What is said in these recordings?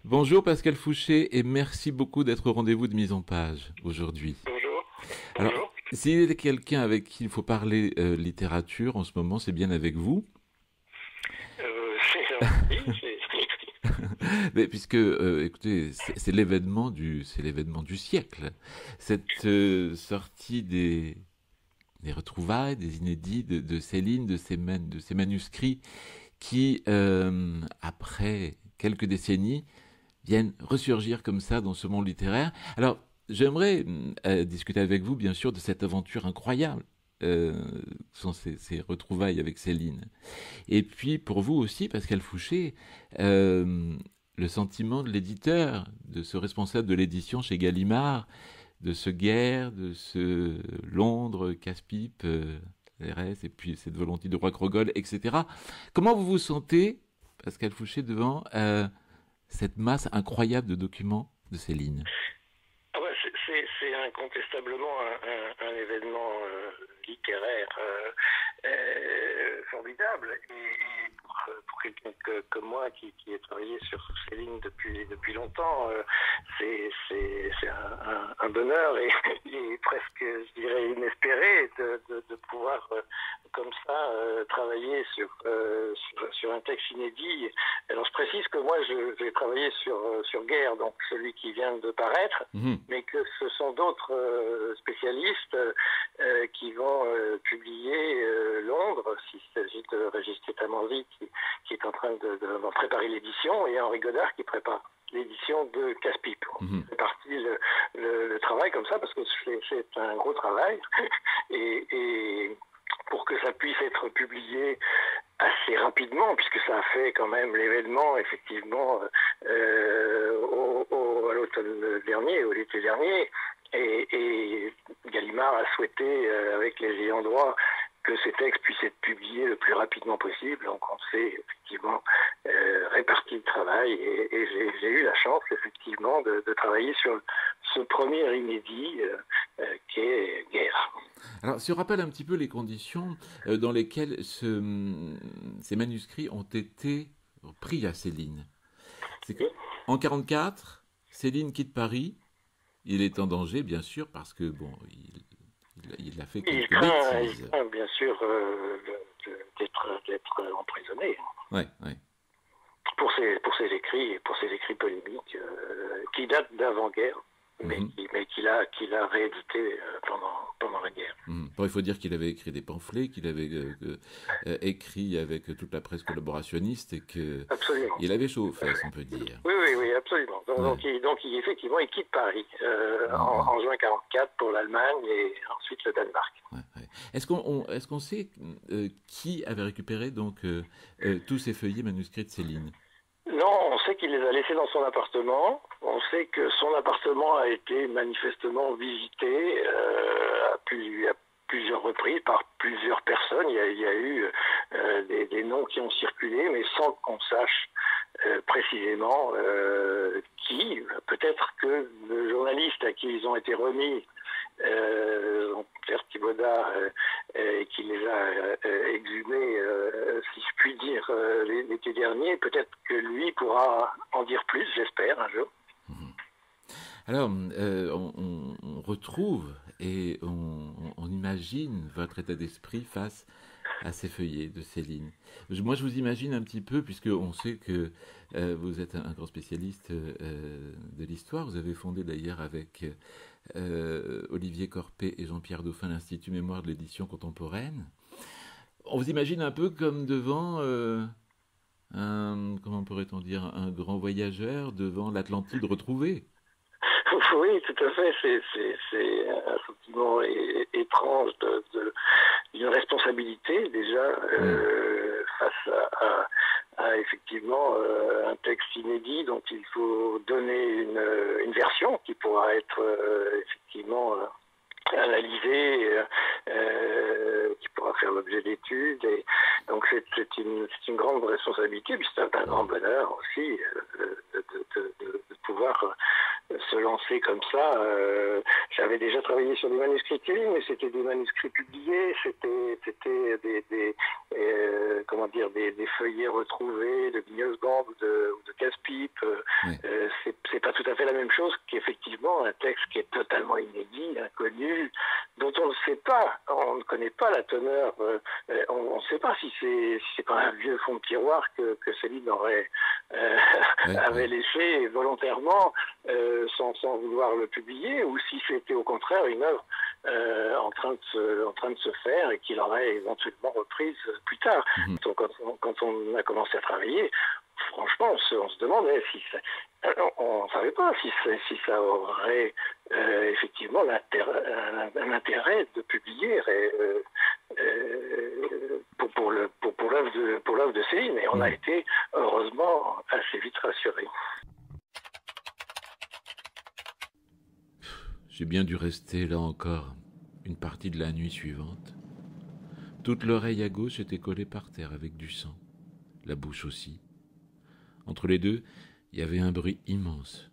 Bonjour Pascal Fouché et merci beaucoup d'être au rendez-vous de mise en page aujourd'hui. Bonjour. Alors, Bonjour. s'il y a quelqu'un avec qui il faut parler littérature en ce moment, c'est bien avec vous. C'est gentil. Mais puisque, écoutez, c'est l'événement du siècle. Cette sortie des retrouvailles, des inédits de Céline, de ces manuscrits qui, après quelques décennies, viennent ressurgir comme ça dans ce monde littéraire. Alors, j'aimerais discuter avec vous, bien sûr, de cette aventure incroyable sont ces retrouvailles avec Céline. Et puis, pour vous aussi, Pascal Fouché, le sentiment de l'éditeur, de ce responsable de l'édition chez Gallimard, de ce Guerre, de ce Londres, Casse-Pipe, RS, et puis cette volonté de Roi Crogol, etc. Comment vous vous sentez, Pascal Fouché, devant cette masse incroyable de documents de Céline? Ah ouais, c'est incontestablement un événement littéraire formidable. Et pour quelqu'un comme moi qui a travaillé sur Céline depuis longtemps, c'est un bonheur et presque, je dirais, inespéré de pouvoir comme ça travailler sur un texte inédit. Alors je précise que moi je vais travailler sur Guerre, donc celui qui vient de paraître, mais que ce sont d'autres spécialistes qui vont publier Londres, s'il s'agit de Régis Tamanzi qui est en train d'en préparer l'édition, et Henri Godard qui prépare l'édition de Casse-Pipe. C'est parti le travail comme ça, parce que c'est un gros travail, et pour que ça puisse être publié assez rapidement, puisque ça a fait quand même l'événement, effectivement, à l'automne dernier, au l'été dernier, et Gallimard a souhaité, avec les ayants droit, que ces textes puissent être publiés le plus rapidement possible. Donc on s'est effectivement réparti le travail, et j'ai eu la chance effectivement de travailler sur ce premier inédit qui est Guerre. Alors, si on rappelle un petit peu les conditions dans lesquelles ces manuscrits ont été pris à Céline. C'est qu'en 44, Céline quitte Paris. Il est en danger, bien sûr, parce que bon, il a fait quelques bêtises. Il craint bien sûr d'être emprisonné. Ouais, ouais. Pour ses écrits polémiques qui datent d'avant-guerre, mais qu'il a réédité pendant la guerre. Bon, il faut dire qu'il avait écrit des pamphlets, qu'il avait écrit avec toute la presse collaborationniste et qu'il avait chaud aux fesses, on peut dire. Oui, absolument. Donc effectivement, il quitte Paris en juin 44 pour l'Allemagne et ensuite le Danemark. Ouais, ouais. Est-ce qu'on sait qui avait récupéré donc tous ces feuillets manuscrits de Céline? Non, on sait qu'il les a laissés dans son appartement. On sait que son appartement a été manifestement visité à plusieurs reprises par plusieurs personnes. Il y a eu des noms qui ont circulé, mais sans qu'on sache précisément qui. Peut-être que le journaliste à qui ils ont été remis, Pierre Thibaudat, qui les a exhumés, si je puis dire, l'été dernier, peut-être que lui pourra en dire plus, j'espère, un jour. Alors, on retrouve et on imagine votre état d'esprit face à ces feuillets de Céline. Moi, je vous imagine un petit peu, puisqu'on sait que vous êtes un grand spécialiste de l'histoire. Vous avez fondé d'ailleurs avec Olivier Corpet et Jean-Pierre Dauphin l'Institut Mémoire de l'édition contemporaine. On vous imagine un peu comme devant comment pourrait-on dire, un grand voyageur devant l'Atlantide retrouvée. Oui, tout à fait. C'est un sentiment étrange d'une responsabilité déjà face à effectivement un texte inédit dont il faut donner une version qui pourra être effectivement analysée, qui pourra faire l'objet d'études. Et donc c'est une grande responsabilité, puis c'est un grand bonheur aussi de pouvoir se lancer comme ça. J'avais déjà travaillé sur des manuscrits de Céline, mais c'était des manuscrits publiés, c'était comment dire, des feuillets retrouvés de Guignosgand ou de casse-pipe. C'est pas tout à fait la même chose qu'effectivement un texte qui est totalement inédit, inconnu, dont on ne sait pas, on ne connaît pas la teneur. On ne sait pas si c'est pas un vieux fond de tiroir que Céline avait léché volontairement sans vouloir le publier, ou si c'était au contraire une œuvre en train de se faire et qu'il aurait éventuellement reprise plus tard. Donc quand on a commencé à travailler, franchement, on se demandait si ça, on ne savait pas si ça aurait effectivement un intérêt de publier pour l'œuvre de Céline. Et on a été heureusement assez vite rassurés. J'ai bien dû rester là encore une partie de la nuit suivante. Toute l'oreille à gauche était collée par terre avec du sang, la bouche aussi. Entre les deux, il y avait un bruit immense.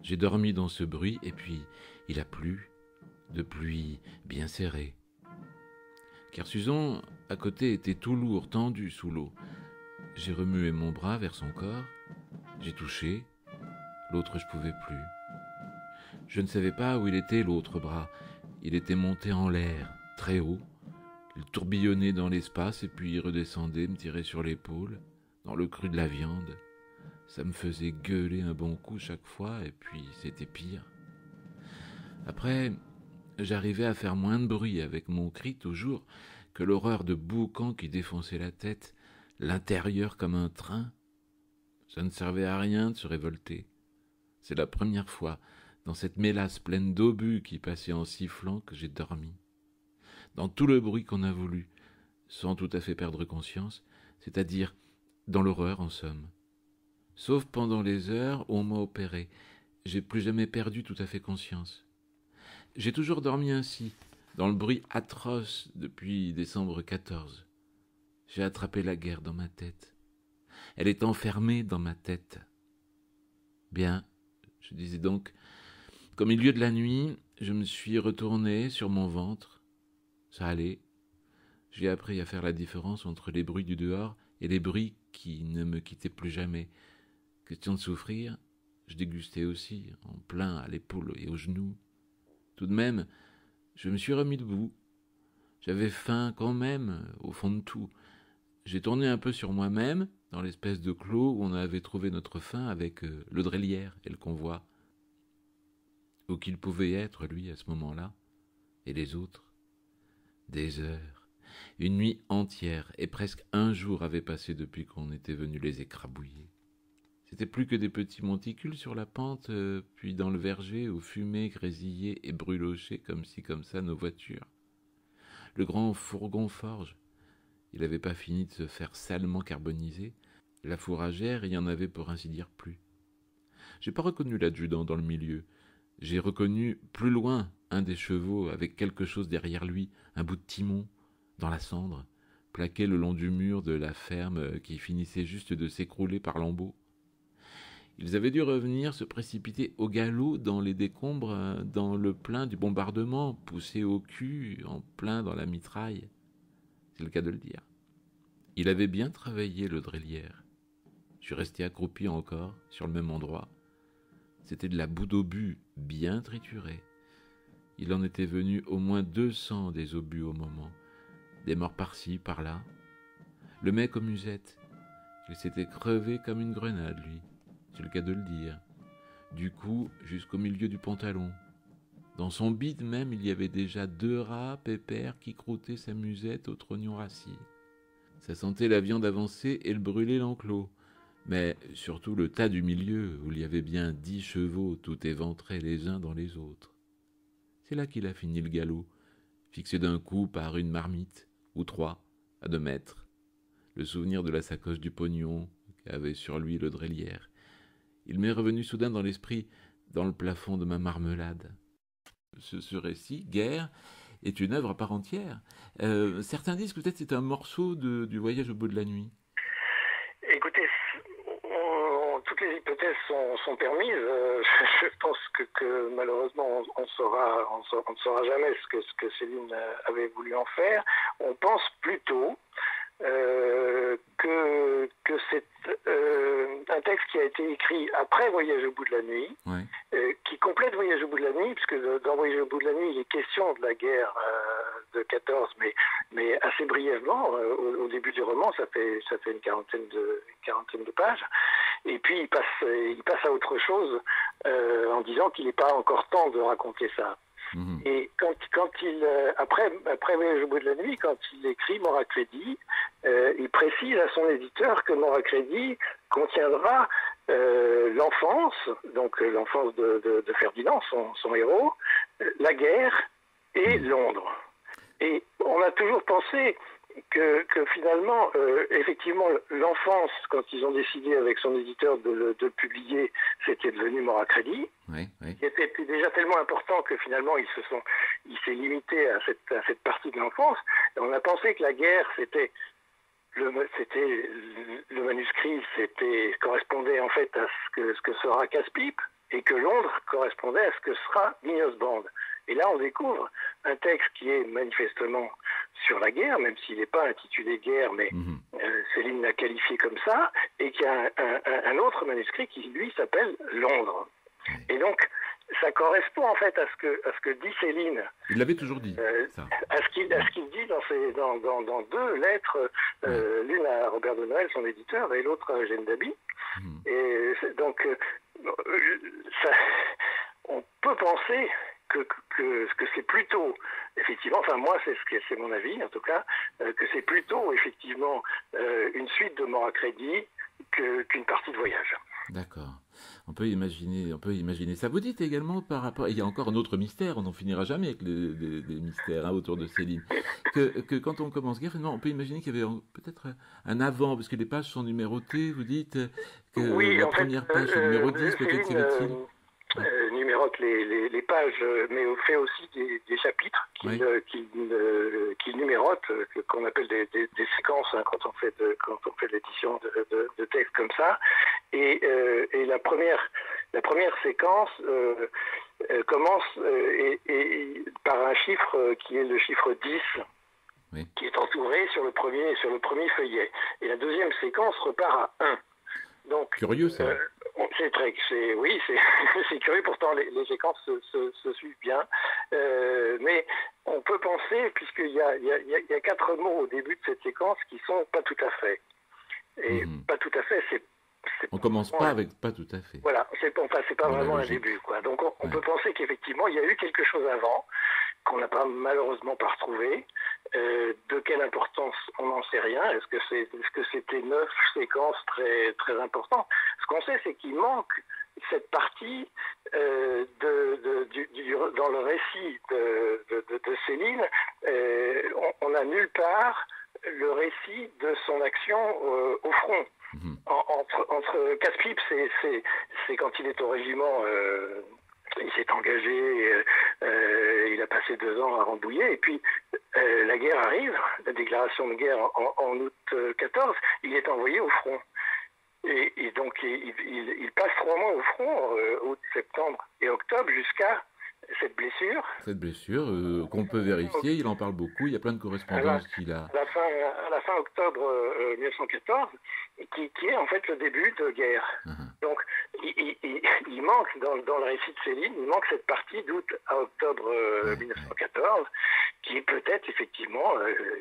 J'ai dormi dans ce bruit et puis il a plu, de pluie bien serrée. Kersuzon, à côté, était tout lourd, tendu sous l'eau. J'ai remué mon bras vers son corps, j'ai touché, l'autre je pouvais plus. Je ne savais pas où il était l'autre bras. Il était monté en l'air, très haut. Il tourbillonnait dans l'espace et puis il redescendait, me tirait sur l'épaule, dans le cru de la viande. Ça me faisait gueuler un bon coup chaque fois et puis c'était pire. Après, j'arrivais à faire moins de bruit avec mon cri toujours que l'horreur de boucan qui défonçait la tête, l'intérieur comme un train. Ça ne servait à rien de se révolter. C'est la première fois dans cette mélasse pleine d'obus qui passait en sifflant que j'ai dormi. Dans tout le bruit qu'on a voulu, sans tout à fait perdre conscience, c'est-à-dire dans l'horreur en somme. Sauf pendant les heures où on m'a opéré, j'ai plus jamais perdu tout à fait conscience. J'ai toujours dormi ainsi, dans le bruit atroce depuis décembre 14. J'ai attrapé la guerre dans ma tête. Elle est enfermée dans ma tête. Bien, je disais donc, qu'au milieu de la nuit, je me suis retourné sur mon ventre. Ça allait. J'ai appris à faire la différence entre les bruits du dehors et les bruits qui ne me quittaient plus jamais. Question de souffrir, je dégustais aussi, en plein à l'épaule et aux genoux. Tout de même, je me suis remis debout. J'avais faim quand même, au fond de tout. J'ai tourné un peu sur moi-même, dans l'espèce de clos où on avait trouvé notre faim avec le Drélière et le convoi. Où qu'il pouvait être, lui, à ce moment-là, et les autres. Des heures, une nuit entière, et presque un jour avait passé depuis qu'on était venu les écrabouiller. C'était plus que des petits monticules sur la pente, puis dans le verger où fumaient, grésillaient et brûlochaient comme ci comme ça nos voitures. Le grand fourgon forge, il n'avait pas fini de se faire salement carboniser. La fourragère, il y en avait pour ainsi dire plus. J'ai pas reconnu l'adjudant dans le milieu. J'ai reconnu plus loin un des chevaux avec quelque chose derrière lui, un bout de timon, dans la cendre, plaqué le long du mur de la ferme qui finissait juste de s'écrouler par lambeaux. Ils avaient dû revenir se précipiter au galop dans les décombres, dans le plein du bombardement, poussés au cul, en plein dans la mitraille. C'est le cas de le dire. Il avait bien travaillé le Drélière. Je suis resté accroupi encore, sur le même endroit. C'était de la boue d'obus bien triturée. Il en était venu au moins 200 des obus au moment, des morts par-ci, par-là. Le mec aux musettes, il s'était crevé comme une grenade, lui, c'est le cas de le dire, du cou jusqu'au milieu du pantalon. Dans son bide même, il y avait déjà 2 rats pépères qui croûtaient sa musette au trognon rassis. Ça sentait la viande avancée et le brûler l'enclos, mais surtout le tas du milieu, où il y avait bien 10 chevaux tout éventrés les uns dans les autres. C'est là qu'il a fini le galop, fixé d'un coup par une marmite, ou 3, à 2 mètres. Le souvenir de la sacoche du pognon qu'avait sur lui le Drélière. Il m'est revenu soudain dans l'esprit, dans le plafond de ma marmelade. Ce récit, Guerre, est une œuvre à part entière. Certains disent que peut-être c'est un morceau du Voyage au bout de la nuit. Écoutez, toutes les hypothèses sont permises. Je pense que malheureusement on ne saura jamais ce que Céline avait voulu en faire. On pense plutôt que c'est un texte qui a été écrit après Voyage au bout de la nuit, Ouais. qui complète Voyage au bout de la nuit, puisque dans Voyage au bout de la nuit, il est question de la guerre de 14, mais assez brièvement. Au début du roman, ça fait une quarantaine de pages. Et puis il passe à autre chose en disant qu'il n'est pas encore temps de raconter ça. Mhm. Et quand il après Voyage au bout de la nuit, quand il écrit Mort à crédit, il précise à son éditeur que Mort à crédit contiendra l'enfance, donc l'enfance de Ferdinand, son héros, la guerre et Londres. Et on a toujours pensé que finalement, effectivement, l'enfance, quand ils ont décidé avec son éditeur de le publier, c'était devenu Mort à crédit. Ouais, ouais. Qui était déjà tellement important que finalement il s'est limité à cette partie de l'enfance. Et on a pensé que la guerre, c'était le manuscrit, correspondait en fait à ce que sera Casse-Pipe, et que Londres correspondait à ce que sera Minos Band. Et là, on découvre un texte qui est manifestement sur la guerre, même s'il n'est pas intitulé Guerre, mais Céline l'a qualifié comme ça, et qu'il y a un autre manuscrit qui, lui, s'appelle Londres. Et donc, ça correspond en fait à ce que dit Céline. Il l'avait toujours dit, ça. À ce qu'il dit dans deux lettres, l'une à Robert de Noël, son éditeur, et l'autre à Eugène Daby. Et donc, on peut penser que c'est plutôt, effectivement, enfin moi c'est mon avis en tout cas, que c'est plutôt effectivement une suite de Mort à crédit qu'une partie de Voyage. D'accord. On peut imaginer ça. Vous dites également par rapport, il y a encore un autre mystère, on n'en finira jamais avec les mystères autour de Céline, que quand on commence Guerre, finalement, on peut imaginer qu'il y avait peut-être un avant, parce que les pages sont numérotées, vous dites que oui, la première page est numéro 10, peut-être serait-il numérote les pages, mais fait aussi des chapitres qu'il numérote, qu'on appelle des séquences quand on fait de l'édition de textes comme ça. Et la première séquence commence par un chiffre qui est le chiffre 10, qui est entouré sur le premier feuillet. Et la deuxième séquence repart à 1. Donc, curieux ça. C'est curieux, pourtant les séquences se suivent bien, mais on peut penser, puisqu'il y a 4 mots au début de cette séquence qui sont pas tout à fait. Et pas tout à fait, on commence pas avec pas tout à fait. Voilà, c'est pas vraiment un début, quoi. Donc on peut penser qu'effectivement il y a eu quelque chose avant qu'on n'a malheureusement pas retrouvé. De quelle importance, on n'en sait rien. Est-ce que c'était 9 séquences très très importantes? Ce qu'on sait, c'est qu'il manque cette partie dans le récit de Céline. On n'a nulle part le récit de son action au front. Entre Casse-Pipe, c'est quand il est au régiment. Il s'est engagé, il a passé 2 ans à Rambouillet, et puis la guerre arrive, la déclaration de guerre en août 14, il est envoyé au front. Et donc il passe 3 mois au front, août, septembre et octobre, jusqu'à cette blessure. Cette blessure qu'on peut vérifier, il en parle beaucoup, il y a plein de correspondances qu'il a. À la fin octobre 1914, qui est en fait le début de guerre. Donc il manque dans le récit de Céline, il manque cette partie d'août à octobre 1914, qui est peut-être effectivement,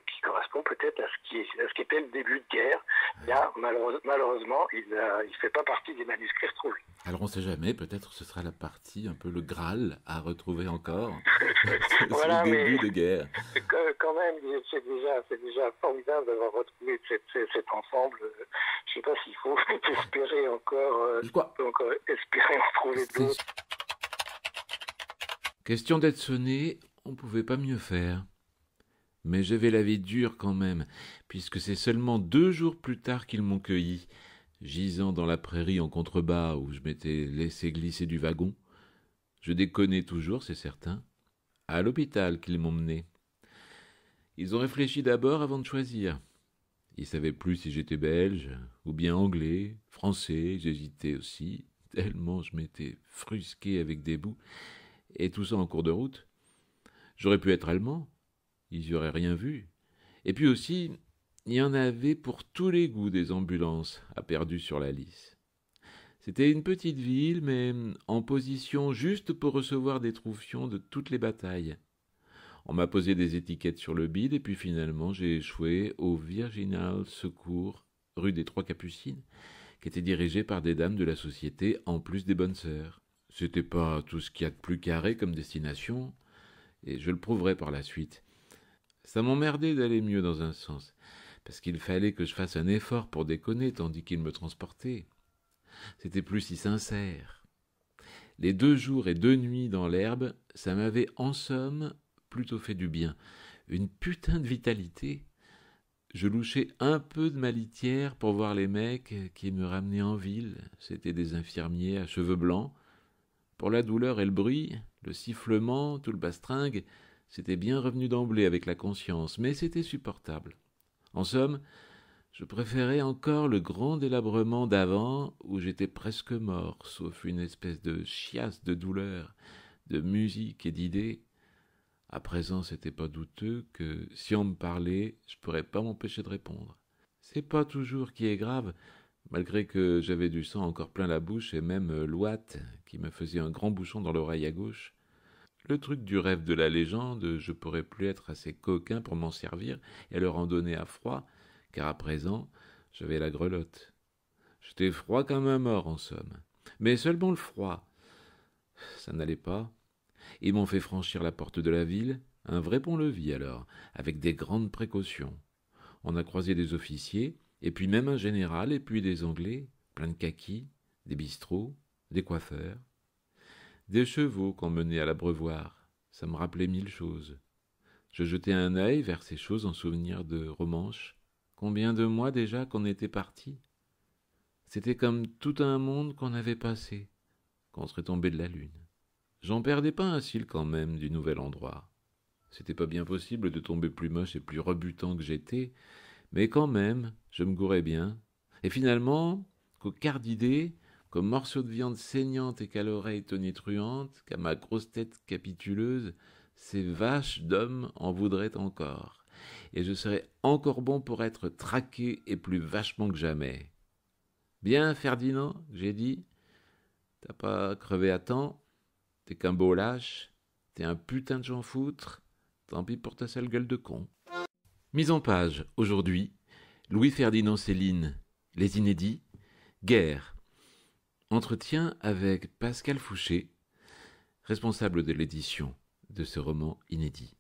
qui correspond peut-être à ce qui était le début de guerre. Là, malheureusement, il fait pas partie des manuscrits retrouvés. Alors on ne sait jamais, peut-être ce sera la partie, un peu le Graal à retrouver encore. Voilà, le début de guerre. Quand même, c'est déjà formidable d'avoir retrouvé cet ensemble. Je ne sais pas s'il faut espérer encore, espérer en trouver d'autres. Question d'être sonné, on ne pouvait pas mieux faire. Mais j'avais la vie dure quand même, puisque c'est seulement 2 jours plus tard qu'ils m'ont cueilli, gisant dans la prairie en contrebas où je m'étais laissé glisser du wagon. Je déconnais toujours, c'est certain. À l'hôpital qu'ils m'ont mené. Ils ont réfléchi d'abord avant de choisir. Ils savaient plus si j'étais belge, ou bien anglais, français, j'hésitais aussi, tellement je m'étais frusqué avec des bouts, et tout ça en cours de route. J'aurais pu être allemand, ils y auraient rien vu. Et puis aussi, Il y en avait pour tous les goûts des ambulances à Perdu sur la Lys. C'était une petite ville, mais en position juste pour recevoir des troufions de toutes les batailles. On m'a posé des étiquettes sur le bide et puis finalement j'ai échoué au Virginal Secours, rue des Trois Capucines, qui était dirigé par des dames de la société en plus des bonnes sœurs. C'était pas tout ce qu'il y a de plus carré comme destination, et je le prouverai par la suite. Ça m'emmerdait d'aller mieux dans un sens, parce qu'il fallait que je fasse un effort pour déconner tandis qu'il me transportait. C'était plus si sincère. Les 2 jours et 2 nuits dans l'herbe, ça m'avait en somme plutôt fait du bien. Une putain de vitalité. Je louchais un peu de ma litière pour voir les mecs qui me ramenaient en ville. C'étaient des infirmiers à cheveux blancs. Pour la douleur et le bruit, le sifflement, tout le bastringue, c'était bien revenu d'emblée avec la conscience, mais c'était supportable. En somme, je préférais encore le grand délabrement d'avant où j'étais presque mort, sauf une espèce de chiasse de douleur, de musique et d'idées. À présent, c'était pas douteux que, si on me parlait, je pourrais pas m'empêcher de répondre. C'est pas toujours qui est grave, malgré que j'avais du sang encore plein la bouche et même l'ouate qui me faisait un grand bouchon dans l'oreille à gauche. Le truc du rêve de la légende, je pourrais plus être assez coquin pour m'en servir et leur en donner à froid, car à présent, j'avais la grelotte. J'étais froid comme un mort, en somme. Mais seulement le froid. Ça n'allait pas. Ils m'ont fait franchir la porte de la ville, un vrai pont-levis alors, avec des grandes précautions. On a croisé des officiers, et puis même un général, et puis des Anglais, plein de kakis, des bistrots, des coiffeurs. Des chevaux qu'on menait à l'abreuvoir, ça me rappelait 1000 choses. Je jetai un œil vers ces choses en souvenir de Romanche. Combien de mois déjà qu'on était partis? C'était comme tout un monde qu'on avait passé, qu'on serait tombé de la lune. J'en perdais pas un cil quand même du nouvel endroit. C'était pas bien possible de tomber plus moche et plus rebutant que j'étais, mais quand même, je me gourais bien. Et finalement, qu'au quart d'idée, qu'au morceau de viande saignante et qu'à l'oreille tonitruante, qu'à ma grosse tête capituleuse, ces vaches d'hommes en voudraient encore. Et je serais encore bon pour être traqué et plus vachement que jamais. Bien, Ferdinand, j'ai dit, t'as pas crevé à temps? T'es qu'un beau lâche, t'es un putain de Jean foutre, tant pis pour ta sale gueule de con. Mise en page, aujourd'hui, Louis-Ferdinand Céline, Les Inédits, Guerre. Entretien avec Pascal Fouché, responsable de l'édition de ce roman inédit.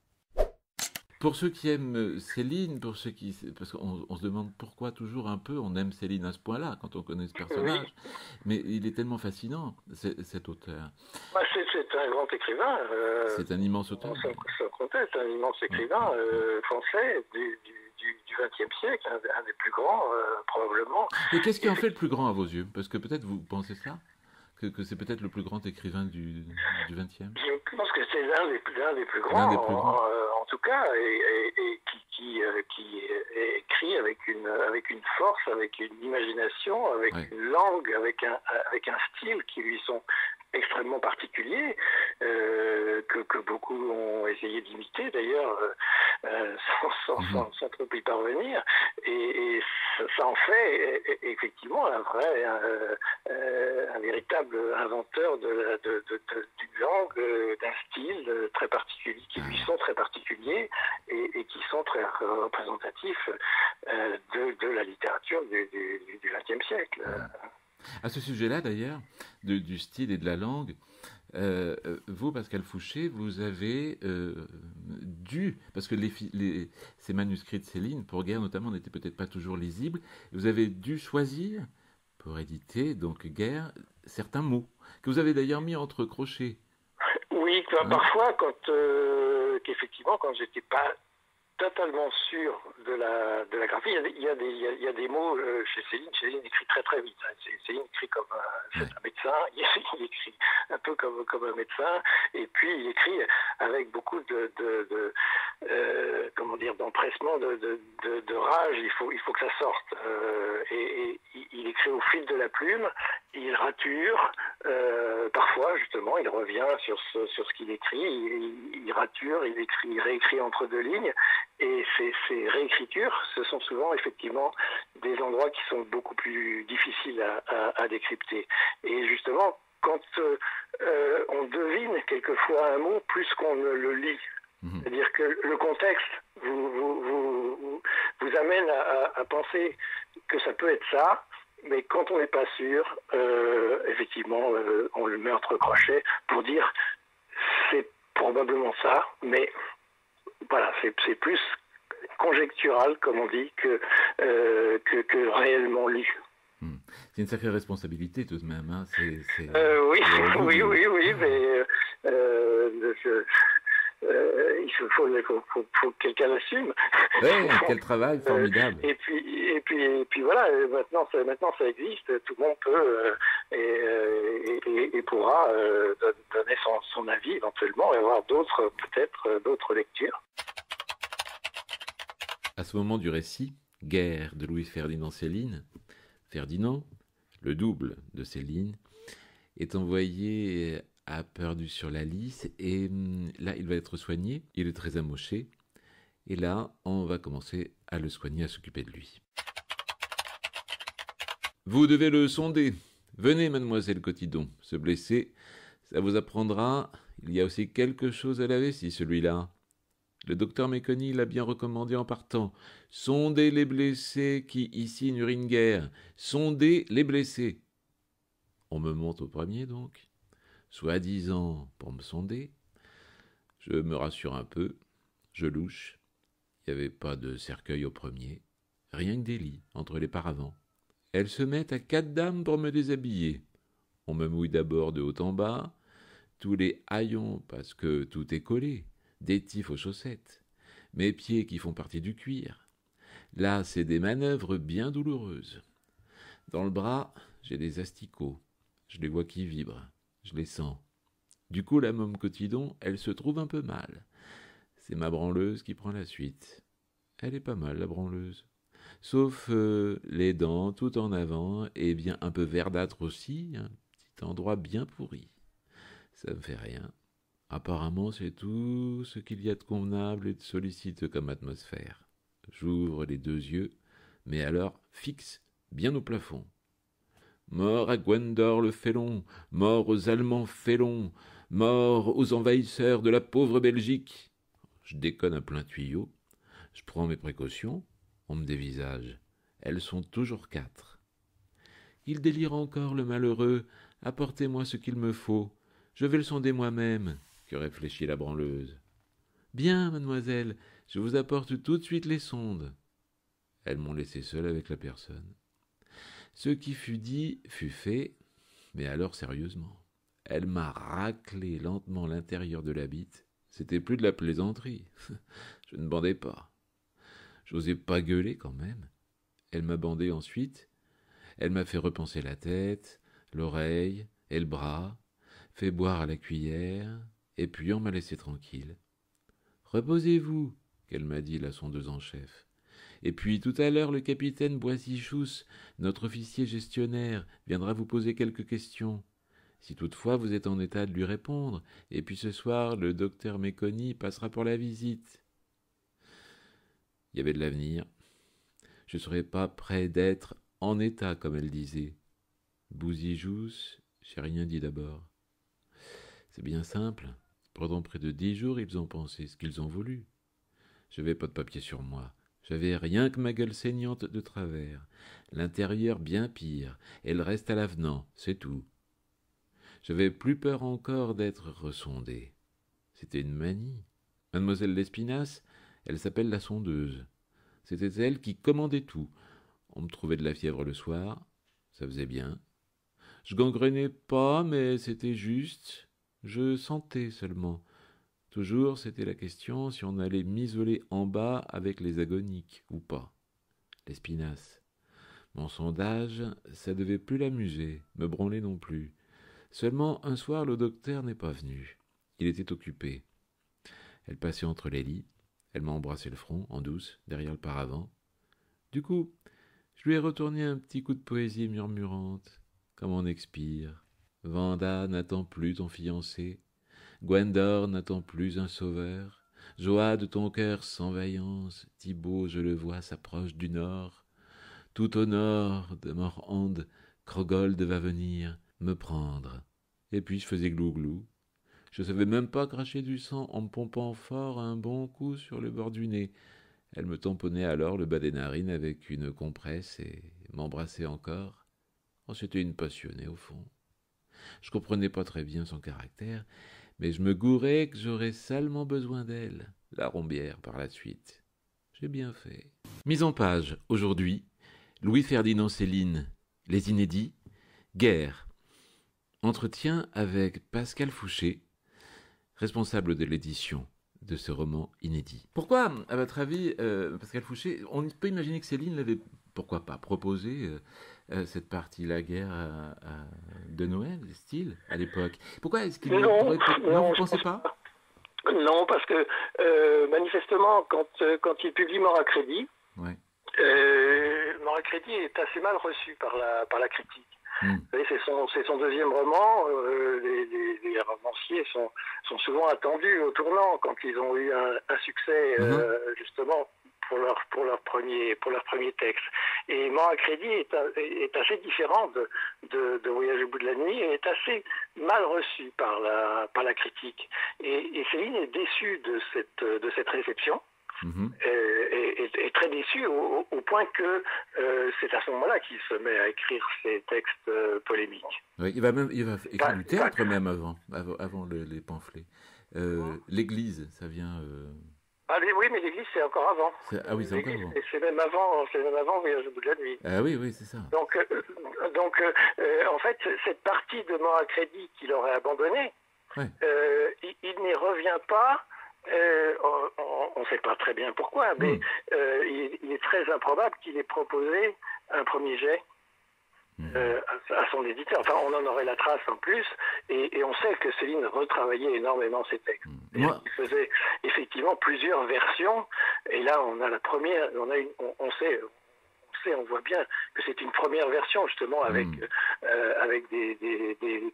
Pour ceux qui aiment Céline, pour ceux qui, parce qu'on se demande pourquoi toujours un peu on aime Céline à ce point-là quand on connaît ce personnage, Oui. mais il est tellement fascinant cet auteur. Bah, c'est un grand écrivain. C'est un immense auteur. Sans conteste, un immense écrivain français du XXe siècle, un des plus grands probablement. Et qu'est-ce qui en fait le plus grand à vos yeux? Parce que peut-être vous pensez ça, que c'est peut-être le plus grand écrivain du XXe. Je pense que c'est l'un des plus grands, L'un des plus grands. en tout cas, et qui écrit avec une force, avec une imagination, avec Ouais. une langue, avec un style qui lui sont extrêmement particuliers, que beaucoup ont essayé d'imiter d'ailleurs, sans trop y parvenir, et ça en fait effectivement un véritable inventeur d'une langue, d'un style très particulier, qui lui sont très particuliers et qui sont très représentatifs de la littérature du XXe siècle. À ce sujet-là, d'ailleurs, du style et de la langue, vous, Pascal Fouché, vous avez dû, parce que ces manuscrits de Céline, pour Guerre notamment, n'étaient peut-être pas toujours lisibles, vous avez dû choisir, pour éditer, donc Guerre, certains mots, que vous avez d'ailleurs mis entre crochets. Oui, parfois, qu'effectivement, quand j'étais pas totalement sûr de la graphie, il y a des mots chez Céline écrit très très vite. Céline écrit comme un médecin, il écrit un peu comme un médecin, et puis il écrit avec beaucoup comment dire, d'empressement, de rage, il faut que ça sorte. Et il écrit au fil de la plume, il rature, parfois justement, il revient sur ce qu'il écrit, il rature, il écrit, il réécrit entre deux lignes, et ces réécritures, ce sont souvent effectivement des endroits qui sont beaucoup plus difficiles à décrypter. Et justement, quand on devine quelquefois un mot plus qu'on ne le lit, c'est-à-dire que le contexte vous amène à penser que ça peut être ça, mais quand on n'est pas sûr, effectivement, on le met entre crochets pour dire c'est probablement ça, mais voilà, c'est plus conjectural, comme on dit, que réellement lu. C'est une sacrée responsabilité tout de même. Hein. Oui, mais il faut que quelqu'un l'assume. Oui, quel travail formidable. Et puis voilà, maintenant ça existe, tout le monde peut et pourra donner son avis éventuellement et avoir peut-être d'autres lectures. À ce moment du récit, Guerre de Louis-Ferdinand Céline, Ferdinand, le double de Céline, est envoyé à Perdu-sur-la-Lys et là il va être soigné, il est très amoché et là on va commencer à le soigner, à s'occuper de lui. Vous devez le sonder. Venez mademoiselle Cotidon, se blesser, ça vous apprendra, il y a aussi quelque chose à la vessie celui-là. Le docteur Méconi l'a bien recommandé en partant. Sondez les blessés qui ici n'urinent guère. Sondez les blessés. On me monte au premier donc, soi-disant pour me sonder. Je me rassure un peu, je louche. Il n'y avait pas de cercueil au premier, rien que des lits entre les paravents. Elles se mettent à 4 dames pour me déshabiller. On me mouille d'abord de haut en bas, tous les haillons parce que tout est collé. Des tifs aux chaussettes, mes pieds qui font partie du cuir. Là, c'est des manœuvres bien douloureuses. Dans le bras, j'ai des asticots. Je les vois qui vibrent, je les sens. Du coup, la môme Cotidon, elle se trouve un peu mal. C'est ma branleuse qui prend la suite. Elle est pas mal, la branleuse. Sauf les dents tout en avant, et bien un peu verdâtre aussi, un petit endroit bien pourri. Ça me fait rien. Apparemment, c'est tout ce qu'il y a de convenable et de sollicite comme atmosphère. J'ouvre les 2 yeux, mais alors fixe, bien au plafond. Mort à Gwendor le félon, mort aux Allemands félons, mort aux envahisseurs de la pauvre Belgique. Je déconne à plein tuyau, je prends mes précautions, on me dévisage. Elles sont toujours 4. Il délire encore le malheureux, apportez-moi ce qu'il me faut, je vais le sonder moi-même. Que réfléchit la branleuse. Bien, mademoiselle, je vous apporte tout de suite les sondes. Elles m'ont laissé seul avec la personne. Ce qui fut dit fut fait, mais alors sérieusement. Elle m'a raclé lentement l'intérieur de la bite. C'était plus de la plaisanterie. Je ne bandais pas. J'osais pas gueuler quand même. Elle m'a bandé ensuite. Elle m'a fait repenser la tête, l'oreille et le bras, fait boire à la cuillère, et puis on m'a laissé tranquille. « Reposez-vous » qu'elle m'a dit, la sondeuse en chef. Et puis tout à l'heure, le capitaine Boissy-Chousse, notre officier gestionnaire, viendra vous poser quelques questions. Si toutefois vous êtes en état de lui répondre, et puis ce soir, le docteur Méconi passera pour la visite. Il y avait de l'avenir. Je ne serais pas près d'être en état, comme elle disait. Bousy-Jousse, j'ai rien dit d'abord. C'est bien simple. Pendant près de 10 jours, ils ont pensé ce qu'ils ont voulu. Je n'avais pas de papier sur moi. J'avais rien que ma gueule saignante de travers. L'intérieur bien pire, et le reste à l'avenant, c'est tout. J'avais plus peur encore d'être ressondé. C'était une manie. Mademoiselle Lespinasse, elle s'appelle la sondeuse. C'était elle qui commandait tout. On me trouvait de la fièvre le soir, ça faisait bien. Je gangrenais pas, mais c'était juste. Je sentais seulement. Toujours, c'était la question si on allait m'isoler en bas avec les agoniques ou pas. L'espinasse. Mon sondage, ça devait plus l'amuser, me branler non plus. Seulement, un soir, le docteur n'est pas venu. Il était occupé. Elle passait entre les lits. Elle m'a embrassé le front, en douce, derrière le paravent. Du coup, je lui ai retourné un petit coup de poésie murmurante, comme on expire. Vanda n'attend plus ton fiancé, Gwendor n'attend plus un sauveur. Joie de ton cœur sans vaillance, Thibaut, je le vois, s'approche du nord. Tout au nord de Morhande, Krogold va venir me prendre. Et puis je faisais glou-glou. Je savais même pas cracher du sang en me pompant fort un bon coup sur le bord du nez. Elle me tamponnait alors le bas des narines avec une compresse et m'embrassait encore. Oh, c'était une passionnée au fond. Je comprenais pas très bien son caractère, mais je me gourais que j'aurais salement besoin d'elle, la Rombière par la suite. J'ai bien fait. Mise en page, aujourd'hui, Louis-Ferdinand Céline, Les Inédits, Guerre. Entretien avec Pascal Fouché, responsable de l'édition de ce roman inédit. Pourquoi, à votre avis, Pascal Fouché, on peut imaginer que Céline l'avait, pourquoi pas, proposé cette partie, la guerre de Noël, style, à l'époque. Pourquoi est-ce qu'il Non, vous ne pensez pas? Non, parce que manifestement, quand il publie Mort à crédit, ouais. Mort à crédit est assez mal reçu par la critique. Vous savez, c'est son deuxième roman. Les romanciers sont souvent attendus au tournant quand ils ont eu un succès justement pour leur premier texte. Et Mort à crédit est assez différent de Voyage au bout de la nuit et est assez mal reçu par la critique. Et Céline est déçue de cette réception. Est très déçu au point que c'est à ce moment-là qu'il se met à écrire ses textes polémiques. Oui, il va écrire du théâtre même avant les pamphlets. L'Église, ça vient. Oui, mais l'Église c'est encore avant. Ah oui, c'est encore avant. C'est même avant Voyage au bout de la nuit. Ah oui, c'est ça. Donc en fait, cette partie de Mort à crédit qu'il aurait abandonnée, il n'y revient pas. On ne sait pas très bien pourquoi, mais il est très improbable qu'il ait proposé un premier jet à son éditeur. Enfin, on en aurait la trace en plus, et on sait que Céline retravaillait énormément ses textes. Il faisait effectivement plusieurs versions, et là on a la première, on voit bien que c'est une première version justement avec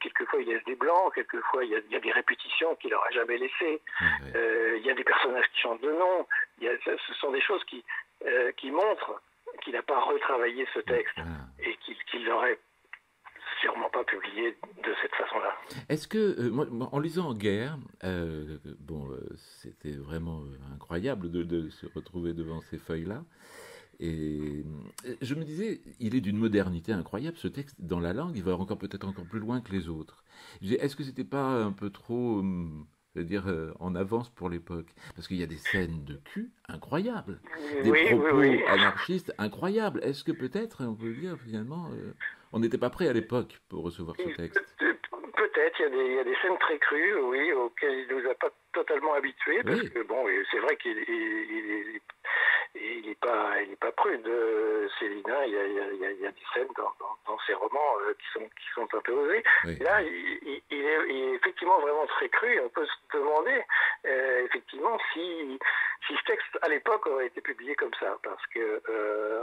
quelquefois il laisse des blancs, quelquefois il y a des répétitions qu'il n'aurait jamais laissées, il y a des personnages qui changent de nom, ce sont des choses qui montrent qu'il n'a pas retravaillé ce texte et qu'il l'aurait sûrement pas publié de cette façon-là. Est-ce que, moi, en lisant Guerre, c'était vraiment incroyable de se retrouver devant ces feuilles-là. Et je me disais, il est d'une modernité incroyable, ce texte, dans la langue, il va peut-être encore plus loin que les autres. Est-ce que c'était pas un peu trop, en avance pour l'époque? Parce qu'il y a des scènes de cul incroyables, des propos anarchistes incroyables. Est-ce que peut-être, on peut dire, finalement, on n'était pas prêt à l'époque pour recevoir ce texte? Peut-être, il y a des scènes très crues, oui, auxquelles il ne nous a pas totalement habitués, parce que c'est vrai qu'il il n'est pas prude, Céline. Il y a des scènes dans ses romans qui sont un peu osées. Là, il est effectivement vraiment très cru. Et on peut se demander effectivement si ce texte à l'époque aurait été publié comme ça, parce que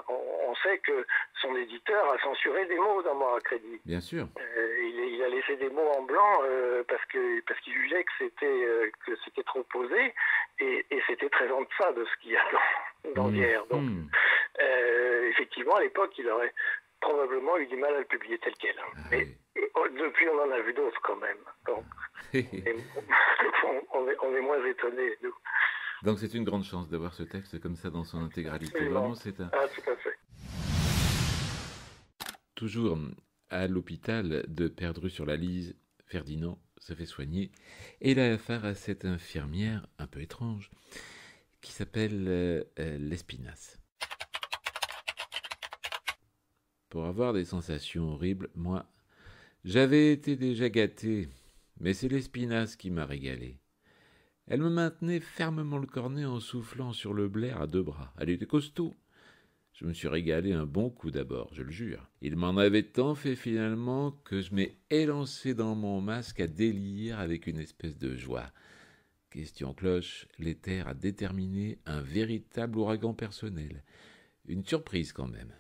on sait que son éditeur a censuré des mots dans Mort à crédit. Bien sûr. Il a laissé des mots en blanc parce qu'il jugeait que c'était trop posé, et c'était très en deçà de ce qu'il y a dans Guerre. Donc, effectivement, à l'époque, il aurait probablement eu du mal à le publier tel quel. Mais depuis, on en a vu d'autres quand même. Donc, on est moins étonnés, nous. Donc, c'est une grande chance d'avoir ce texte comme ça dans son intégralité. Vraiment, c'est un... tout à fait. Toujours à l'hôpital de Perdru-sur-la-Lys, Ferdinand se fait soigner et il a affaire à cette infirmière un peu étrange qui s'appelle l'Espinasse. Pour avoir des sensations horribles, moi, j'avais été déjà gâté, mais c'est l'Espinasse qui m'a régalé. Elle me maintenait fermement le cornet en soufflant sur le blaire à deux bras. Elle était costaud. Je me suis régalé un bon coup d'abord, je le jure. Il m'en avait tant fait finalement que je m'ai élancé dans mon masque à délire avec une espèce de joie. Question cloche, l'éther a déterminé un véritable ouragan personnel. Une surprise quand même.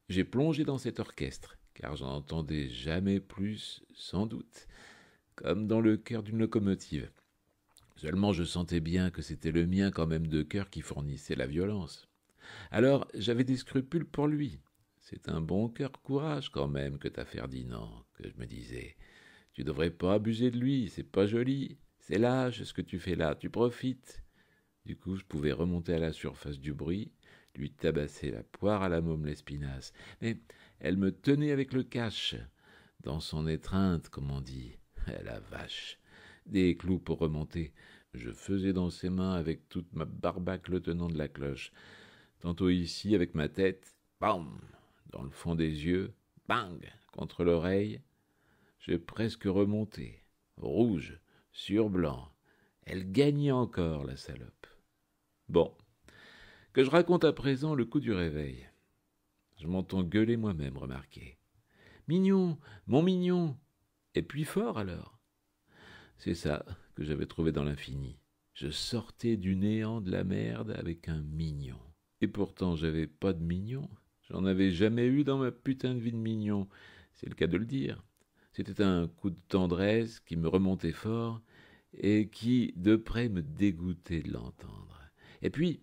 J'ai plongé dans cet orchestre, car j'en entendais jamais plus, sans doute, comme dans le cœur d'une locomotive. Seulement je sentais bien que c'était le mien quand même de cœur qui fournissait la violence. Alors j'avais des scrupules pour lui. C'est un bon cœur courage quand même que t'as Ferdinand, que je me disais. Tu devrais pas abuser de lui, c'est pas joli. C'est lâche ce que tu fais là, tu profites. Du coup, je pouvais remonter à la surface du bruit, lui tabasser la poire à la môme l'espinasse. Mais elle me tenait avec le cache, dans son étreinte, comme on dit. La vache. Des clous pour remonter. Je faisais dans ses mains avec toute ma barbaque le tenant de la cloche. Tantôt ici avec ma tête, bam, dans le fond des yeux, bang, contre l'oreille. J'ai presque remonté, rouge, sur blanc. Elle gagnait encore, la salope. Bon, que je raconte à présent le coup du réveil. Je m'entends gueuler moi-même, remarquez. Mignon, mon mignon. Et puis fort alors. C'est ça que j'avais trouvé dans l'infini. Je sortais du néant de la merde avec un mignon. Et pourtant j'avais pas de mignon. J'en avais jamais eu dans ma putain de vie de mignon. C'est le cas de le dire. C'était un coup de tendresse qui me remontait fort et qui, de près, me dégoûtait de l'entendre. Et puis,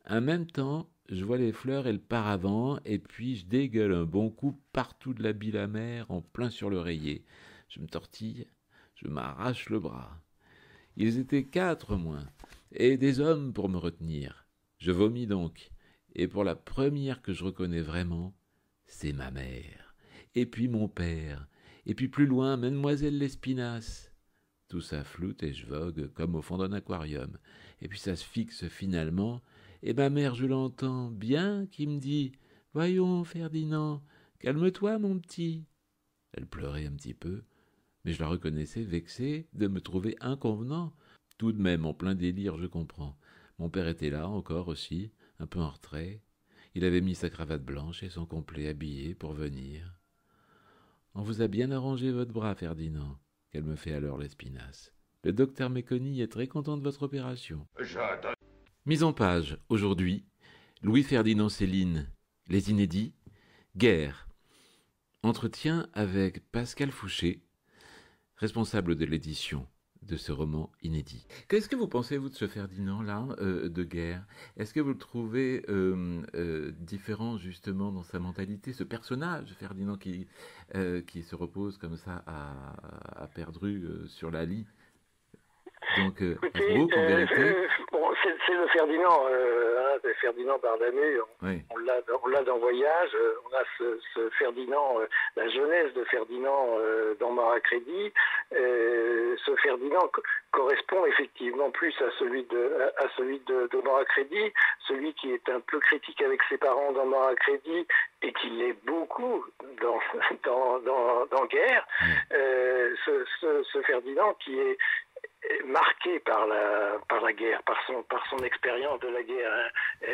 en même temps, je vois les fleurs et le paravent, et puis je dégueule un bon coup partout de la bile amère, en plein sur l'oreiller. Je me tortille, je m'arrache le bras. Ils étaient 4 moins, et des hommes pour me retenir. Je vomis donc, et pour la première que je reconnais vraiment, c'est ma mère. Et puis mon père, et puis plus loin, mademoiselle l'Espinasse. Tout ça floute et je vogue comme au fond d'un aquarium. Et puis ça se fixe finalement, et ma mère, je l'entends bien, qui me dit « Voyons, Ferdinand, calme-toi, mon petit. » Elle pleurait un petit peu, mais je la reconnaissais vexée de me trouver inconvenant. Tout de même, en plein délire, je comprends. Mon père était là encore aussi, un peu en retrait. Il avait mis sa cravate blanche et son complet habillé pour venir. « On vous a bien arrangé votre bras, Ferdinand, » qu'elle me fait alors l'Espinasse. « Le docteur Méconi est très content de votre opération. » Mise en page, aujourd'hui, Louis-Ferdinand Céline, Les Inédits, Guerre. Entretien avec Pascal Fouché, responsable de l'édition de ce roman inédit. Qu'est-ce que vous pensez, vous, de ce Ferdinand-là, de Guerre? Est-ce que vous le trouvez différent, justement, dans sa mentalité, ce personnage, Ferdinand, qui se repose comme ça à perdru sur la lie? Donc, Hasbrook, en vérité. Bon, c'est le Ferdinand, c'est Ferdinand Bardamu. Oui. On l'a dans Voyage. On a ce Ferdinand, la jeunesse de Ferdinand dans Mort à crédit. Ce Ferdinand correspond effectivement plus à celui de Mort à crédit, celui qui est un peu critique avec ses parents dans Mort à crédit et qui l'est beaucoup dans Guerre. Ce Ferdinand qui est marqué par la guerre, par son expérience de la guerre. Hein.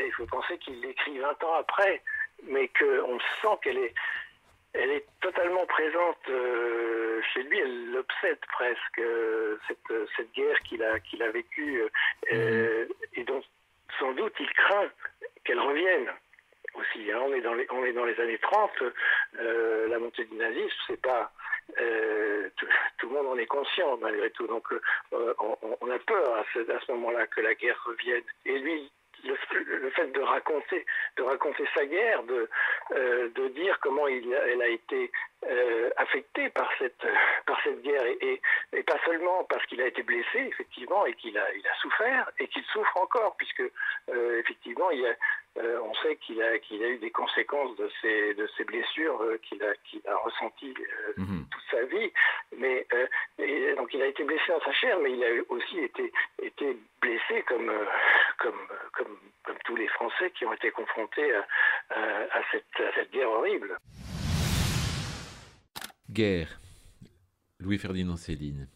Il faut penser qu'il l'écrit 20 ans après, mais qu'on sent qu'elle est totalement présente chez lui. Elle l'obsède presque, cette guerre qu'il a vécue, et dont sans doute il craint qu'elle revienne aussi. Hein. On est dans les années 30, la montée du nazisme, c'est pas... tout le monde en est conscient malgré tout, donc on a peur à ce moment-là que la guerre revienne. Et lui, le fait de raconter sa guerre, de dire comment elle a été affectée par cette guerre, et pas seulement parce qu'il a été blessé effectivement et qu'il a souffert et qu'il souffre encore, puisque effectivement on sait qu'il a eu des conséquences de ces blessures qu'il a ressenties toute sa vie, mais donc il a été blessé dans sa chair, mais il a aussi été blessé comme tous les Français qui ont été confrontés à cette guerre horrible. Guerre, Louis-Ferdinand Céline.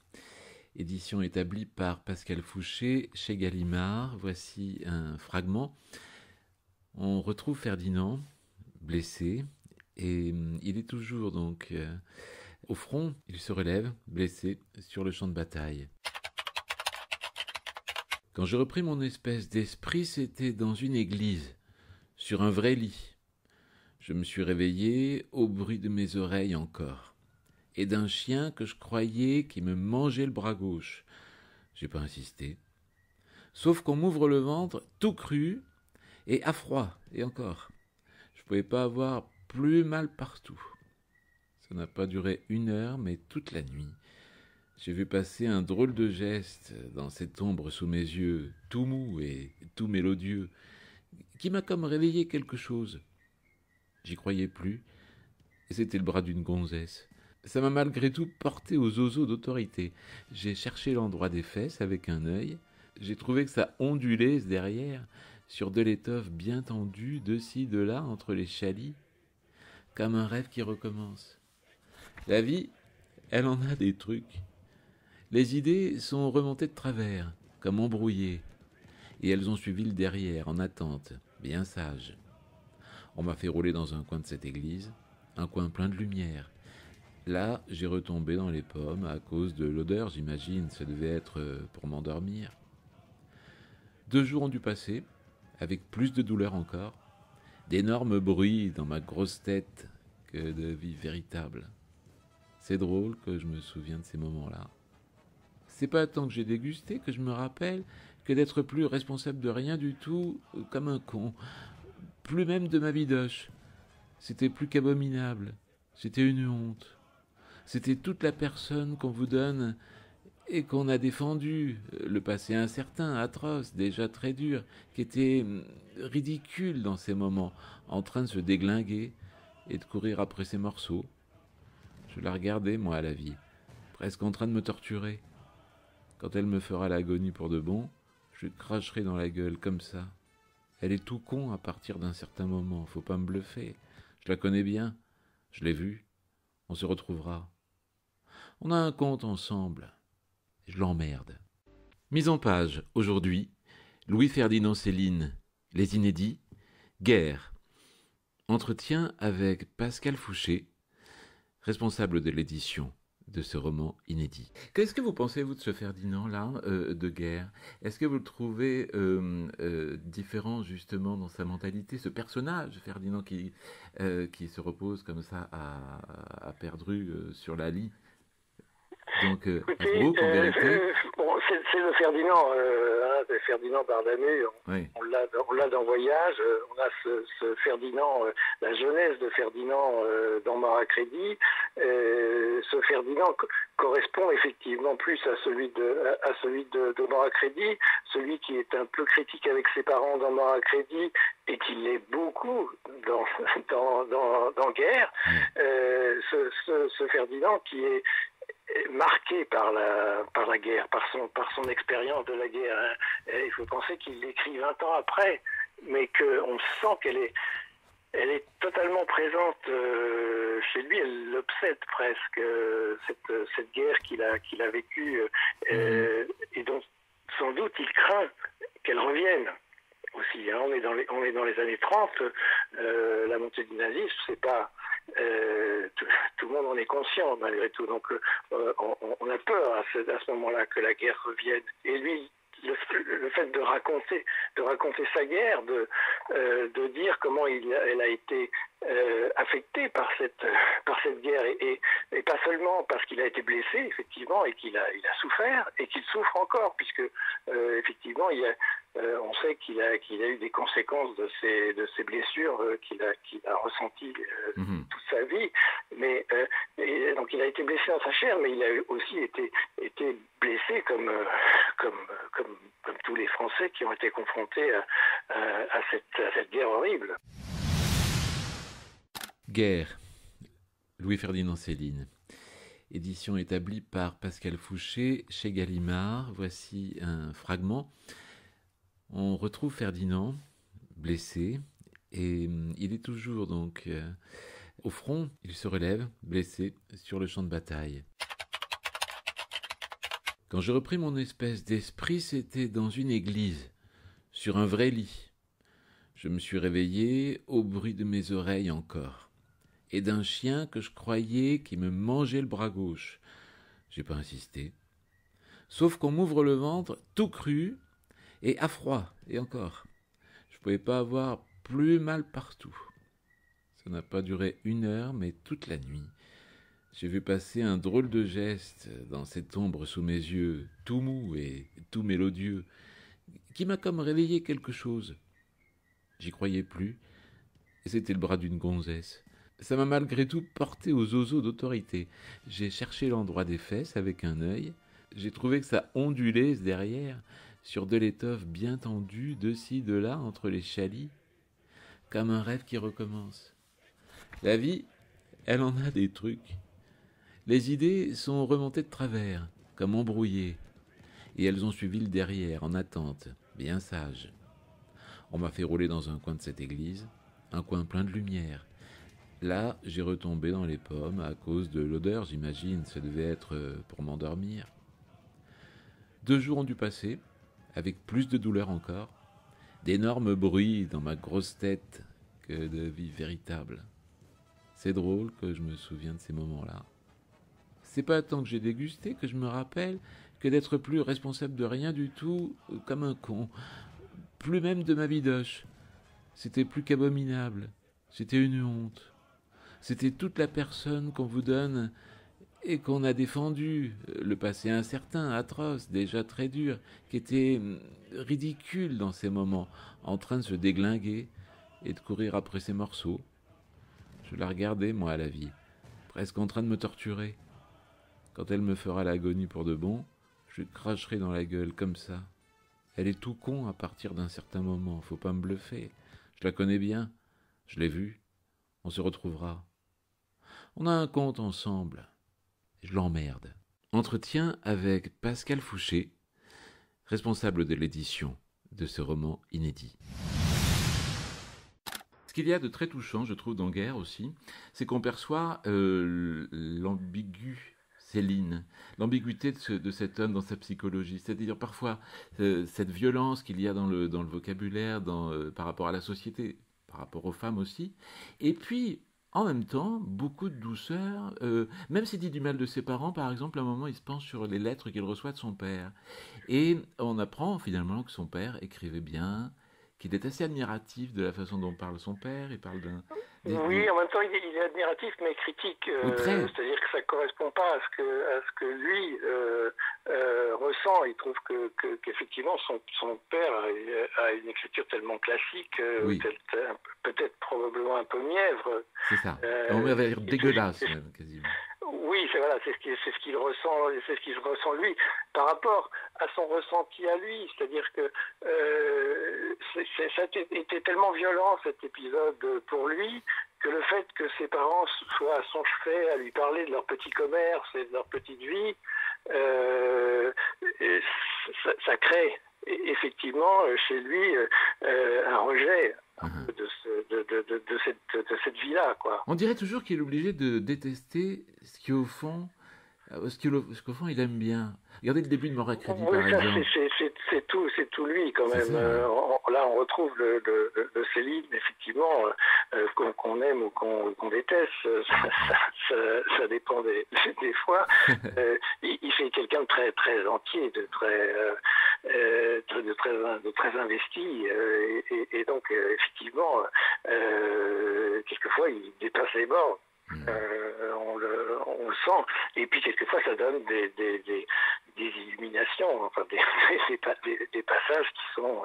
Édition établie par Pascal Fouché chez Gallimard. Voici un fragment. On retrouve Ferdinand, blessé, et il est toujours donc au front. Il se relève, blessé, sur le champ de bataille. Quand j'ai repris mon espèce d'esprit, c'était dans une église, sur un vrai lit. Je me suis réveillé au bruit de mes oreilles encore, et d'un chien que je croyais qui me mangeait le bras gauche. J'ai pas insisté. Sauf qu'on m'ouvre le ventre tout cru et à froid, et encore. Je pouvais pas avoir plus mal partout. Ça n'a pas duré 1 heure, mais toute la nuit. J'ai vu passer un drôle de geste dans cette ombre sous mes yeux, tout mou et tout mélodieux, qui m'a comme réveillé quelque chose. J'y croyais plus, et c'était le bras d'une gonzesse. Ça m'a malgré tout porté aux oiseaux d'autorité. J'ai cherché l'endroit des fesses avec un œil. J'ai trouvé que ça ondulait derrière, sur de l'étoffe bien tendue, de ci, de là, entre les chalis, comme un rêve qui recommence. La vie, elle en a des trucs. Les idées sont remontées de travers, comme embrouillées, et elles ont suivi le derrière, en attente, bien sage. On m'a fait rouler dans un coin de cette église, un coin plein de lumière. Là, j'ai retombé dans les pommes à cause de l'odeur, j'imagine, ça devait être pour m'endormir. 2 jours ont dû passer, avec plus de douleur encore, d'énormes bruits dans ma grosse tête que de vie véritable. C'est drôle que je me souviens de ces moments-là. C'est pas tant que j'ai dégusté que je me rappelle que d'être plus responsable de rien du tout, comme un con. Plus même de ma bidoche. C'était plus qu'abominable. C'était une honte. C'était toute la personne qu'on vous donne et qu'on a défendue. Le passé incertain, atroce, déjà très dur, qui était ridicule dans ces moments, en train de se déglinguer et de courir après ses morceaux. Je la regardais, moi, à la vie, presque en train de me torturer. Quand elle me fera l'agonie pour de bon, je lui cracherai dans la gueule comme ça. Elle est tout con à partir d'un certain moment, faut pas me bluffer. Je la connais bien, je l'ai vue, on se retrouvera. On a un compte ensemble, je l'emmerde. Mise en page, aujourd'hui, Louis-Ferdinand Céline, Les Inédits, Guerre. Entretien avec Pascal Fouché, responsable de l'édition de ce roman inédit. Qu'est-ce que vous pensez, vous, de ce Ferdinand-là, de Guerre? Est-ce que vous le trouvez différent, justement, dans sa mentalité, ce personnage, Ferdinand, qui se repose comme ça à perdru sur la lie? Donc, Innsbruck, en vérité. Bon, c'est le Ferdinand, c'est Ferdinand Bardamu. Oui. On l'a dans Voyage. On a ce Ferdinand, la jeunesse de Ferdinand dans Maracrédit. Ce Ferdinand correspond effectivement plus à celui de Maracrédit, celui qui est un peu critique avec ses parents dans Maracrédit et qui l'est beaucoup dans Guerre. Ce Ferdinand qui est marqué par la guerre, par son expérience de la guerre. Hein. Il faut penser qu'il l'écrit 20 ans après, mais qu'on sent qu'elle est totalement présente chez lui. Elle l'obsède presque, cette guerre qu'il a vécue, et dont sans doute il craint qu'elle revienne aussi. Hein. On est dans les années 30, la montée du nazisme, c'est pas... tout le monde en est conscient malgré tout, donc on a peur à ce moment-là que la guerre revienne, et lui le fait de raconter sa guerre, de dire comment elle a été affectée par cette guerre, et pas seulement parce qu'il a été blessé effectivement et qu'il a souffert et qu'il souffre encore, puisque effectivement on sait qu'il a eu des conséquences de ces blessures qu'il a ressenties toute sa vie, mais donc il a été blessé dans sa chair, mais il a aussi été blessé comme tous les Français qui ont été confrontés à cette guerre horrible. Guerre, Louis-Ferdinand Céline. Édition établie par Pascal Fouché chez Gallimard. Voici un fragment. On retrouve Ferdinand, blessé, et il est toujours donc au front. Il se relève, blessé, sur le champ de bataille. Quand j'ai repris mon espèce d'esprit, c'était dans une église, sur un vrai lit. Je me suis réveillé au bruit de mes oreilles encore, et d'un chien que je croyais qui me mangeait le bras gauche. J'ai pas insisté. Sauf qu'on m'ouvre le ventre tout cru Et à froid, et encore. Je pouvais pas avoir plus mal partout. Ça n'a pas duré 1 heure, mais toute la nuit. J'ai vu passer un drôle de geste dans cette ombre sous mes yeux, tout mou et tout mélodieux, qui m'a comme réveillé quelque chose. J'y croyais plus, et c'était le bras d'une gonzesse. Ça m'a malgré tout porté aux oiseaux d'autorité. J'ai cherché l'endroit des fesses avec un œil. J'ai trouvé que ça ondulait derrière, sur de l'étoffe bien tendue, de ci, de là, entre les chalis, comme un rêve qui recommence. La vie, elle en a des trucs. Les idées sont remontées de travers, comme embrouillées, et elles ont suivi le derrière, en attente, bien sages. On m'a fait rouler dans un coin de cette église, un coin plein de lumière. Là, j'ai retombé dans les pommes à cause de l'odeur, j'imagine, ça devait être pour m'endormir. 2 jours ont dû passer, avec plus de douleur encore, d'énormes bruits dans ma grosse tête que de vie véritable. C'est drôle que je me souviens de ces moments-là. C'est pas tant que j'ai dégusté que je me rappelle que d'être plus responsable de rien du tout, comme un con. Plus même de ma bidoche. C'était plus qu'abominable. C'était une honte. C'était toute la personne qu'on vous donne et qu'on a défendue. Le passé incertain, atroce, déjà très dur, qui était ridicule dans ces moments, en train de se déglinguer et de courir après ses morceaux. Je la regardais, moi, à la vie, presque en train de me torturer. Quand elle me fera l'agonie pour de bon, je cracherai dans la gueule comme ça. Elle est tout con à partir d'un certain moment, faut pas me bluffer. Je la connais bien, je l'ai vue, on se retrouvera. On a un compte ensemble, et je l'emmerde. Entretien avec Pascal Fouché, responsable de l'édition de ce roman inédit. Ce qu'il y a de très touchant, je trouve, dans Guerre aussi, c'est qu'on perçoit l'ambigu Céline, l'ambiguïté de cet homme dans sa psychologie, c'est-à-dire parfois cette violence qu'il y a dans le vocabulaire, par rapport à la société, par rapport aux femmes aussi, et puis en même temps beaucoup de douceur, même s'il dit du mal de ses parents, par exemple, à un moment il se penche sur les lettres qu'il reçoit de son père, et on apprend finalement que son père écrivait bien, qu'il est assez admiratif de la façon dont parle son père, il parle d'un... Oui, en même temps, il est admiratif, mais critique. C'est-à-dire que ça ne correspond pas à ce que lui ressent. Il trouve qu'effectivement, son père a une écriture tellement classique, oui. peut-être probablement un peu mièvre. C'est ça. On va dire dégueulasse, même, quasiment. Oui, c'est ce qu'il ressent, c'est ce qu'il ressent lui par rapport à son ressenti à lui, c'est-à-dire que ça était tellement violent cet épisode pour lui que le fait que ses parents soient à son chevet à lui parler de leur petit commerce et de leur petite vie, ça crée effectivement chez lui un rejet de cette vie-là, quoi. On dirait toujours qu'il est obligé de détester ce qu'au fond il aime bien. Regardez le début de Mort à crédit, par exemple. C'est tout lui, quand même. Là, on retrouve le Céline, effectivement, qu'on aime ou qu'on déteste. Ça dépend des fois. Il fait quelqu'un de très, très entier, de très investi. Et donc, effectivement, quelquefois, il dépasse les bords. On le sent, et puis quelquefois ça donne des illuminations, enfin des passages qui sont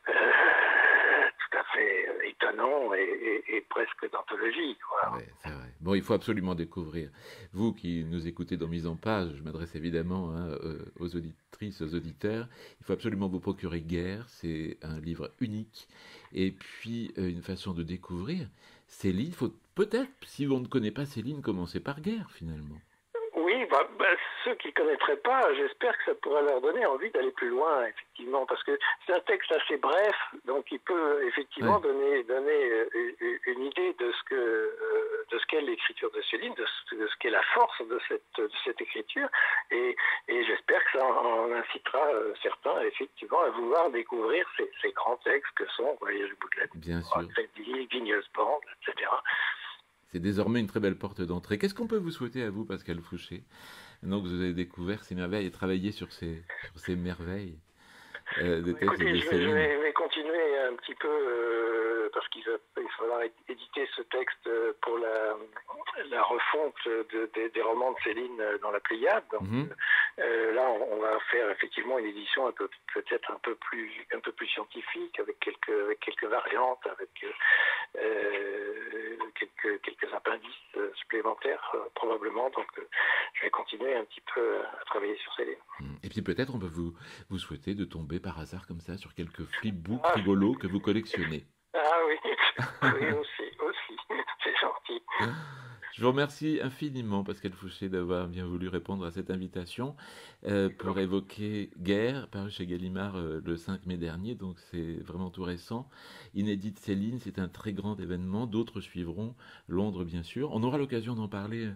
tout à fait étonnants et presque d'anthologie, quoi. Ouais, c'est vrai. Bon, il faut absolument découvrir. Vous qui nous écoutez dans Mise en Page, je m'adresse évidemment aux auditrices, aux auditeurs, il faut absolument vous procurer Guerre, c'est un livre unique, et puis une façon de découvrir Céline. Il faut peut-être, si on ne connaît pas Céline, commencer par Guerre, finalement. Oui, ceux qui ne connaîtraient pas, j'espère que ça pourrait leur donner envie d'aller plus loin, effectivement, parce que c'est un texte assez bref, donc il peut effectivement donner une idée de ce qu'est l'écriture de Céline, de ce qu'est la force de cette écriture, et j'espère que ça en incitera certains, effectivement, à vouloir découvrir ces grands textes que sont Voyage au bout de la nuit, bien sûr, Vigneuse Bande, etc. C'est désormais une très belle porte d'entrée. Qu'est-ce qu'on peut vous souhaiter à vous, Pascal Fouché, maintenant que vous avez découvert ces merveilles et travaillé sur ces merveilles? des textes Écoutez, de je Céline. vais continuer un petit peu parce qu'il faudra éditer ce texte pour la refonte des romans de Céline dans la Pléiade. Donc, là, on va faire effectivement une édition peut-être un peu plus scientifique, avec quelques variantes, avec quelques appendices supplémentaires probablement. Donc, je vais continuer un petit peu à travailler sur Céline. Et puis peut-être on peut vous souhaiter de tomber par hasard comme ça sur quelques flipbooks rigolos que vous collectionnez. Ah oui, oui aussi, c'est gentil. Je vous remercie infiniment, Pascal Fouché, d'avoir bien voulu répondre à cette invitation pour évoquer Guerre, paru chez Gallimard le 5 mai dernier, donc c'est vraiment tout récent. Inédite Céline, c'est un très grand événement, d'autres suivront, Londres bien sûr. On aura l'occasion d'en parler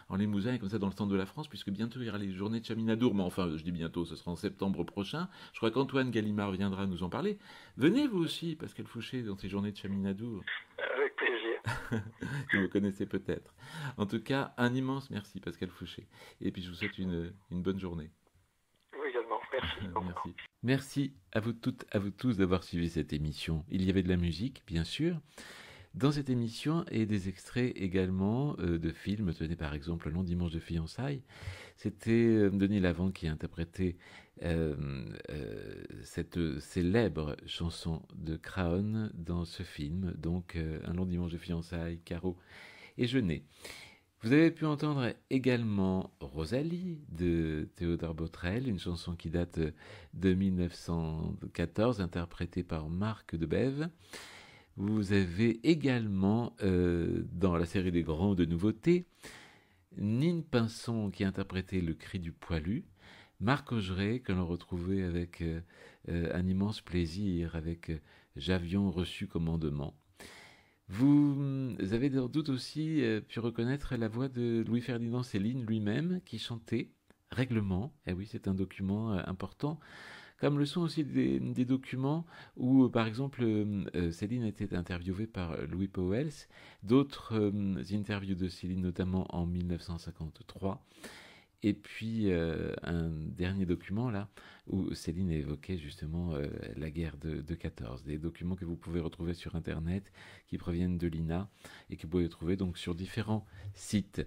en Limousin et comme ça dans le centre de la France, puisque bientôt il y aura les journées de Chaminadour, mais enfin je dis bientôt, ce sera en septembre prochain. Je crois qu'Antoine Gallimard viendra nous en parler. Venez vous aussi, Pascal Fouché, dans ces journées de Chaminadour. Avec plaisir. Que vous connaissez peut-être. En tout cas, un immense merci Pascal Fouché. Et puis je vous souhaite une bonne journée. Oui, également. Merci. Merci. Merci à vous toutes, à vous tous d'avoir suivi cette émission. Il y avait de la musique, bien sûr, dans cette émission et des extraits également de films. Tenez par exemple Long dimanche de fiançailles. C'était Denis Lavant qui a interprété cette célèbre chanson de Craon dans ce film. Donc Un long dimanche de fiançailles, Caro et Jeunet. Vous avez pu entendre également Rosalie de Théodore Botrel, une chanson qui date de 1914, interprétée par Marc Debève. Vous avez également, dans la série des grands de nouveautés, Nine Pinson qui a interprété Le cri du poilu, Marc Augeret que l'on retrouvait avec un immense plaisir avec J'avions reçu commandement. Vous avez sans doute aussi pu reconnaître la voix de Louis-Ferdinand Céline lui-même qui chantait Règlement. Eh oui, c'est un document important, comme le sont aussi des documents où, par exemple, Céline était interviewée par Louis Pauwels, d'autres interviews de Céline, notamment en 1953. Et puis un dernier document là où Céline évoquait justement la guerre de 14. Des documents que vous pouvez retrouver sur internet qui proviennent de l'INA et que vous pouvez trouver donc sur différents sites.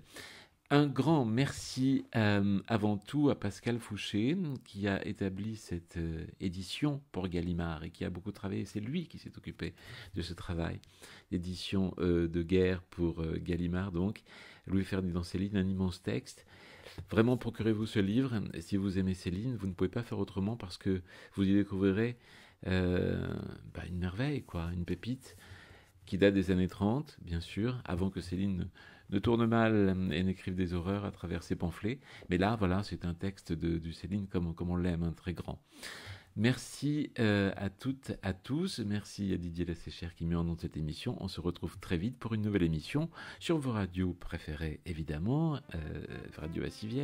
Un grand merci avant tout à Pascal Fouché qui a établi cette édition pour Gallimard et qui a beaucoup travaillé. C'est lui qui s'est occupé de ce travail d'édition de guerre pour Gallimard. Donc Louis-Ferdinand Céline, un immense texte. Vraiment, procurez-vous ce livre. Si vous aimez Céline, vous ne pouvez pas faire autrement parce que vous y découvrirez une merveille, quoi, une pépite qui date des années 30, bien sûr, avant que Céline ne tourne mal et n'écrive des horreurs à travers ses pamphlets. Mais là, voilà, c'est un texte du Céline comme on l'aime, un très grand. Merci à toutes, à tous. Merci à Didier Lasséchère qui met en nom cette émission. On se retrouve très vite pour une nouvelle émission sur vos radios préférées, évidemment. Radio Bassivière.